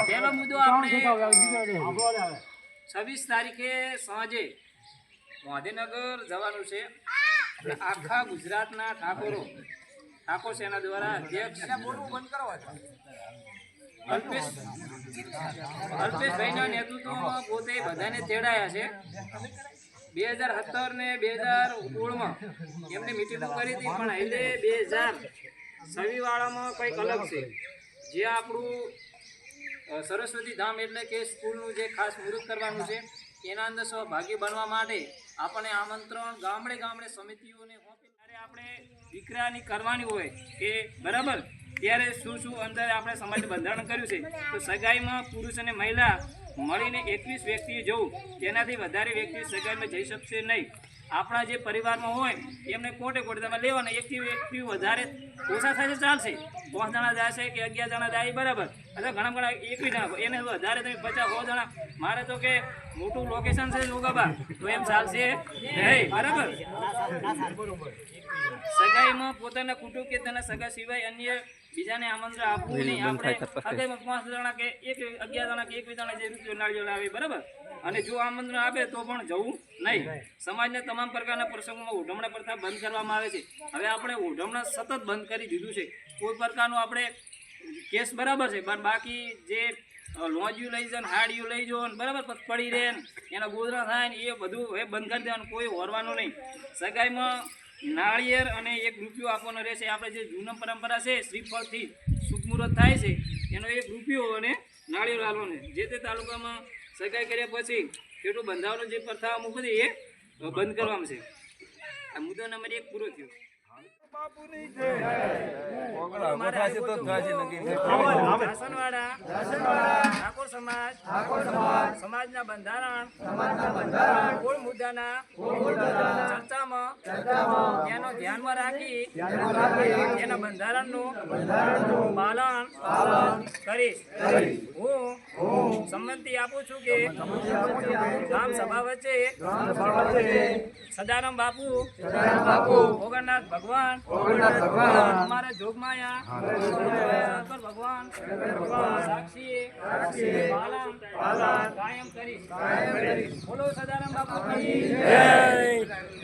પહેલો મુદ્દો આપણે 26 તારીખે સાંજે ગાંધીનગર જવાનું છે. આખા ગુજરાતના ઠાકોર સેના દ્વારા અધ્યક્ષ અલ્પેશભાઈના નેતૃત્વમાં પોતે બધાને તેડાયા છે. 2017 ને 2016માં એમની મિટિંગો કરી હતી, પણ એટલે 2026 વાળામાં કંઈક અલગ છે. જે આપણું સરસ્વતી ધામ એટલે કે સ્કૂલનું જે ખાસ મુહૂર્ત કરવાનું છે એના અંદર સહભાગી બનવા માટે આપણે આમંત્રણ ગામડે ગામડે સમિતિઓને ત્યારે આપણે દીકરાની કરવાની હોય કે બરાબર, ત્યારે શું અંદર આપણે સમાજ બંધારણ કર્યું છે તો સગાઈમાં પુરુષ અને મહિલા મળીને 21 વ્યક્તિએ જવું, તેનાથી વધારે વ્યક્તિ સગાઈમાં જઈ શકશે નહીં. આપણા જે પરિવારમાં હોય એમને કોટે તમે લેવાના, એકથી વ્યક્તિ વધારે ઓછા થાય ચાલશે. 5 જણા જશે કે 11 જણા જાય બરાબર, અથવા ઘણા 21 જણા, એને વધારે તમે 50 100 જણા. મારે તો કે મોટું લોકેશન છે લોગાબા, તો એમ ચાલશે નહીં બરાબર. સગાઈમાં પોતાના કુટુંબ કે તેના સગા સિવાય અન્ય બીજાને આમંત્રણ આપવું નહીં. આપણે સગાઈમાં 5 જણા કે 11 જણા કે 21 જણા જે રૂપિયો નાળિયેર આવે બરાબર, અને જો આમંત્રણ આપે તો પણ જવું નહીં. સમાજના તમામ પ્રકારના પ્રસંગોમાં ઓઢમણા પ્રથા બંધ કરવામાં આવે છે. હવે આપણે ઓઢમણા સતત બંધ કરી દીધું છે. કોઈ પ્રકારનું આપણે કેસ બરાબર છે, પણ બાકી જે લોંજિયું લઈ જાય, હાડિયું લઈ જાઓ બરાબર, પછી પડી રહે એના ગોદરા થાય ને એ બધું હવે બંધ કરી દેવાનું, કોઈ હોરવાનું નહીં. સગાઈમાં નાળિયેર અને 1 રૂપિયો આપવાનો રહેશે. આપણે જે જૂની પરંપરા છે શ્રીફળથી સુખમુહૂર્ત થાય છે એનો 1 રૂપિયો અને નાળિયેર આપવાનો. જે તે તાલુકામાં સગાઈ કર્યા પછી કેટલું બંધાવવાનું જે પ્રથા મૂકી એ બંધ કરવામાં છે. આ મુદ્દો નંબર 1 પૂરો થયો. ઠાકોર સમાજના બંધારણ મૂળ મુદ્દાના ચર્ચામાં તેનો ધ્યાનમાં રાખી તેના બંધારણનું પાલન કરીશ. હું સંમતિ આપું છું કે ગામ સભા વચ્ચે સદારામ બાપુ ઓગણનાથ ભગવાન हमारे जोगमाया भगवान साक्षी पालन कायम करी. बोलो सदाराम बापू की जय.